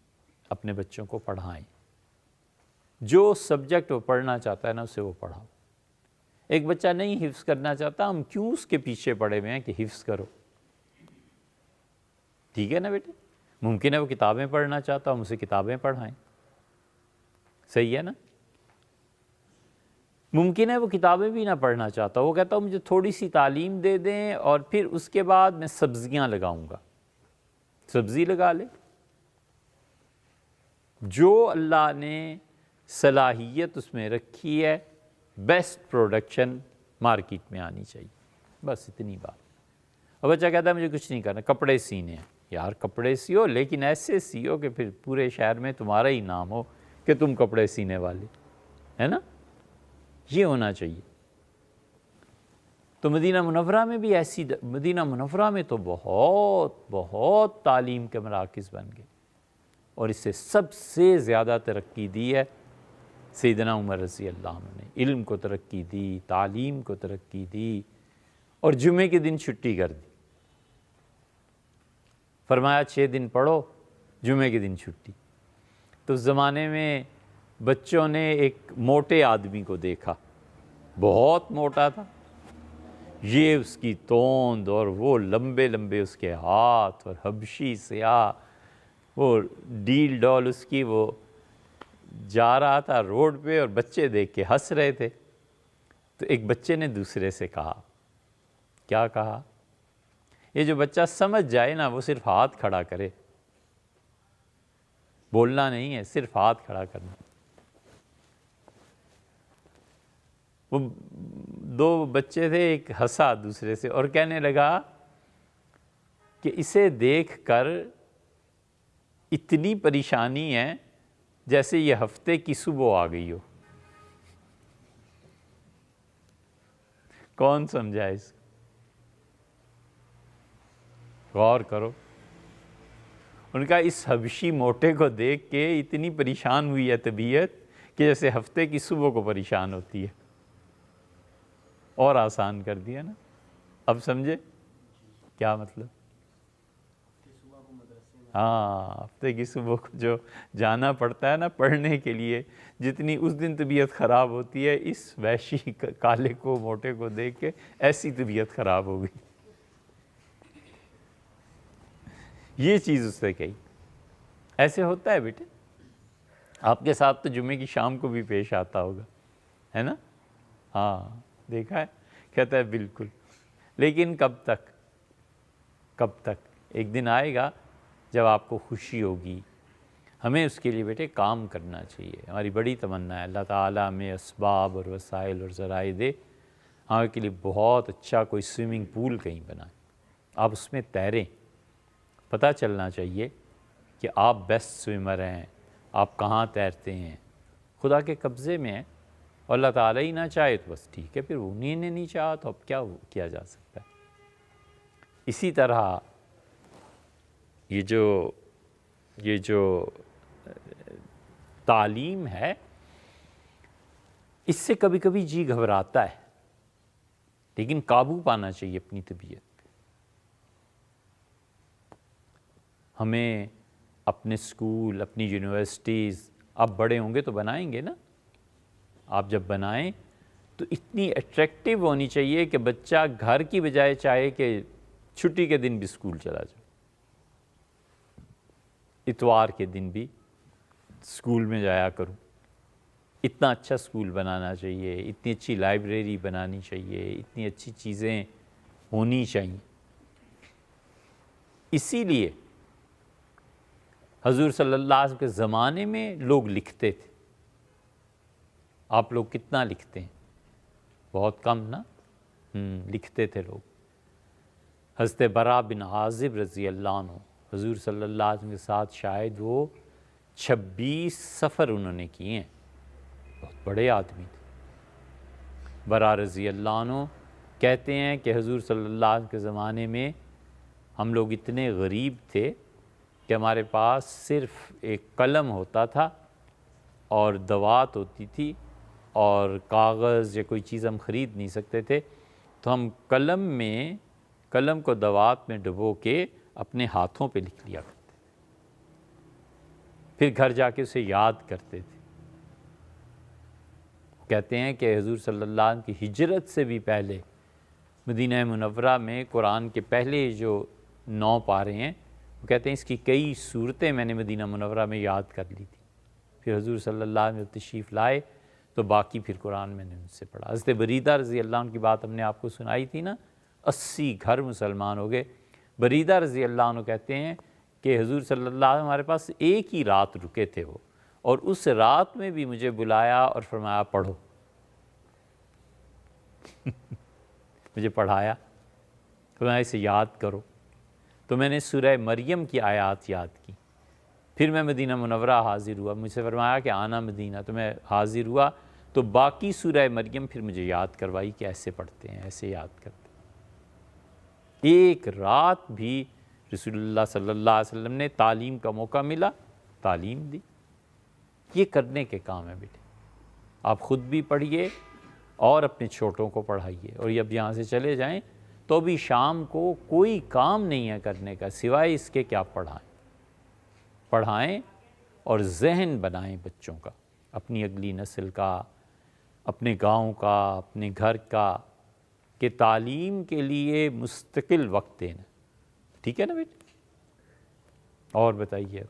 اپنے بچوں کو پڑھائیں، جو سبجیکٹ وہ پڑھنا چاہتا ہے نا اسے وہ پڑھاؤ۔ ایک بچہ نہیں حفظ کرنا چاہتا، ہم کیوں اس کے پیچھے پڑے ہوئے ہیں کہ حفظ کرو؟ ٹھیک ہے نا بیٹے؟ ممکن ہے وہ کتابیں پڑھنا چاہتا، ہم اسے کتابیں پڑھائیں، صحیح ہے نا؟ ممکن ہے وہ کتابیں بھی نہ پڑھنا چاہتا، وہ کہتا مجھے تھوڑی سی تعلیم دے دیں اور پھر اس کے بعد میں سبزیاں لگاؤں گا۔ سبزی لگا لے، جو اللہ نے صلاحیت اس میں رکھی ہے، بیسٹ پروڈکشن مارکیٹ میں آنی چاہیے، بس اتنی بات۔ اور بچہ کہتا ہے مجھے کچھ نہیں کرنا، کپڑے سینے ہیں۔ یار کپڑے سیو، لیکن ایسے سیو کہ پھر پورے شہر میں تمہارا ہی نام ہو کہ تم کپڑے سینے والے، ہے نا؟ یہ ہونا چاہیے۔ تو مدینہ منورہ میں بھی ایسی، مدینہ منورہ میں تو بہت بہت تعلیم کے مراکز بن گئے، اور اس سے سب سے زیادہ ترقی دی ہے سیدنا عمر رضی اللہ عنہ نے۔ علم کو ترقی دی، تعلیم کو ترقی دی، اور جمعے کے دن چھٹی کر دی۔ فرمایا 6 دن پڑھو، جمعے کے دن چھٹی۔ تو اس زمانے میں بچوں نے ایک موٹے آدمی کو دیکھا، بہت موٹا تھا، یہ اس کی توند اور وہ لمبے لمبے اس کے ہاتھ، اور حبشی سیاہ، وہ ڈیل ڈول اس کی، وہ جا رہا تھا روڈ پہ اور بچے دیکھ کے ہنس رہے تھے۔ تو ایک بچے نے دوسرے سے کہا، کیا کہا؟ یہ جو بچہ سمجھ جائے نا وہ صرف ہاتھ کھڑا کرے، بولنا نہیں ہے، صرف ہاتھ کھڑا کرنا۔ وہ 2 بچے تھے، ایک ہنسا دوسرے سے اور کہنے لگا کہ اسے دیکھ کر اتنی پریشانی ہے جیسے یہ ہفتے کی صبح آ گئی ہو۔ کون سمجھا اس کو؟ غور کرو۔ ان کا اس حبشی موٹے کو دیکھ کے اتنی پریشان ہوئی ہے طبیعت کہ جیسے ہفتے کی صبح کو پریشان ہوتی ہے، اور آسان کر دیا نا۔ اب سمجھے کیا مطلب؟ ہاں، ہفتے کی صبح کو جو جانا پڑتا ہے نا پڑھنے کے لیے، جتنی اس دن طبیعت خراب ہوتی ہے، اس وحشی کالے کو موٹے کو دیکھ کے ایسی طبیعت خراب ہو گئی۔ یہ چیز اس سے کہی۔ ایسے ہوتا ہے بیٹے، آپ کے ساتھ تو جمعے کی شام کو بھی پیش آتا ہوگا، ہے نا؟ ہاں دیکھا ہے، کہتا ہے بالکل، لیکن کب تک؟ کب تک؟ ایک دن آئے گا جب آپ کو خوشی ہوگی۔ ہمیں اس کے لیے بیٹے کام کرنا چاہیے۔ ہماری بڑی تمنا ہے اللہ تعالیٰ ہمیں اسباب اور وسائل اور ذرائع دے، ہمارے کے لیے بہت اچھا کوئی سوئمنگ پول کہیں بنائے، آپ اس میں تیریں۔ پتہ چلنا چاہیے کہ آپ بیسٹ سوئمر ہیں، آپ کہاں تیرتے ہیں، خدا کے قبضے میں ہے، اور اللہ تعالیٰ ہی نہ چاہے تو بس ٹھیک ہے، پھر انہیں نے نہیں چاہا تو اب کیا کیا جا سکتا ہے۔ اسی طرح یہ جو تعلیم ہے، اس سے کبھی کبھی جی گھبراتا ہے، لیکن قابو پانا چاہیے اپنی طبیعت پہ۔ ہمیں اپنے اسکول، اپنی یونیورسٹیز، آپ بڑے ہوں گے تو بنائیں گے نا، آپ جب بنائیں تو اتنی اٹریکٹیو ہونی چاہیے کہ بچہ گھر کی بجائے چاہے کہ چھٹی کے دن بھی اسکول چلا جائے، اتوار کے دن بھی اسکول میں جایا کروں۔ اتنا اچھا اسکول بنانا چاہیے، اتنی اچھی لائبریری بنانی چاہیے، اتنی اچھی چیزیں ہونی چاہیے۔ اسی لیے حضور صلی اللہ علیہ وسلم کے زمانے میں لوگ لکھتے تھے۔ آپ لوگ کتنا لکھتے ہیں؟ بہت کم نا؟ لکھتے تھے لوگ۔ حضرت برا بن عازب رضی اللہ عنہ حضور صلی اللہ علیہ وسلم کے ساتھ شاید وہ 26 سفر انہوں نے کیے ہیں، بہت بڑے آدمی تھے۔ برا رضی اللہ عنہ کہتے ہیں کہ حضور صلی اللہ علیہ وسلم کے زمانے میں ہم لوگ اتنے غریب تھے کہ ہمارے پاس صرف ایک قلم ہوتا تھا اور دوات ہوتی تھی، اور کاغذ یا کوئی چیز ہم خرید نہیں سکتے تھے، تو ہم قلم کو دوات میں ڈبو کے اپنے ہاتھوں پہ لکھ لیا کرتے تھے، پھر گھر جا کے اسے یاد کرتے تھے۔ کہتے ہیں کہ حضور صلی اللہ علیہ وسلم کی ہجرت سے بھی پہلے مدینہ منورہ میں قرآن کے پہلے جو 9 پارے ہیں، وہ کہتے ہیں اس کی کئی صورتیں میں نے مدینہ منورہ میں یاد کر لی تھی، پھر حضور صلی اللہ علیہ وسلم تشریف لائے تو باقی پھر قرآن میں نے ان سے پڑھا۔ حضرت بریدہ رضی اللہ عنہ کی بات ہم نے آپ کو سنائی تھی نا، 80 گھر مسلمان ہو گئے۔ بریدہ رضی اللہ عنہ کہتے ہیں کہ حضور صلی اللہ علیہ وسلم ہمارے پاس ایک ہی رات رکے تھے وہ، اور اس رات میں بھی مجھے بلایا اور فرمایا پڑھو، مجھے پڑھایا، فرمایا اسے یاد کرو۔ تو میں نے سورہ مریم کی آیات یاد کی، پھر میں مدینہ منورہ حاضر ہوا، مجھ سے فرمایا کہ آنا مدینہ، تو میں حاضر ہوا تو باقی سورہ مریم پھر مجھے یاد کروائی کہ ایسے پڑھتے ہیں، ایسے یاد کرتے ہیں۔ ایک رات بھی رسول اللہ صلی اللہ علیہ وسلم نے تعلیم کا موقع ملا، تعلیم دی۔ یہ کرنے کے کام ہے بیٹے، آپ خود بھی پڑھیے اور اپنے چھوٹوں کو پڑھائیے، اور جب یہاں سے چلے جائیں تو بھی شام کو کوئی کام نہیں ہے کرنے کا سوائے اس کے کہ آپ پڑھائیں اور ذہن بنائیں بچوں کا، اپنی اگلی نسل کا، اپنے گاؤں کا، اپنے گھر کا، کہ تعلیم کے لیے مستقل وقت دینا۔ ٹھیک ہے نا بیٹے؟ اور بتائیے،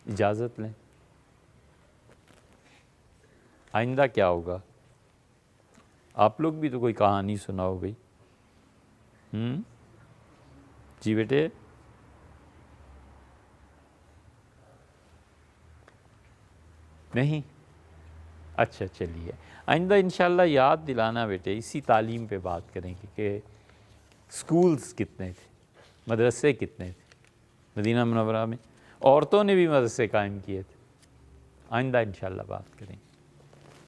اجازت لیں، آئندہ کیا ہوگا؟ آپ لوگ بھی تو کوئی کہانی سناؤ بھائی۔ جی بیٹے، نہیں؟ اچھا چلیے، آئندہ انشاءاللہ یاد دلانا بیٹے، اسی تعلیم پہ بات کریں گے کہ سکولز کتنے تھے، مدرسے کتنے تھے مدینہ منورہ میں، عورتوں نے بھی مدرسے قائم کیے تھے۔ آئندہ انشاءاللہ بات کریں گے۔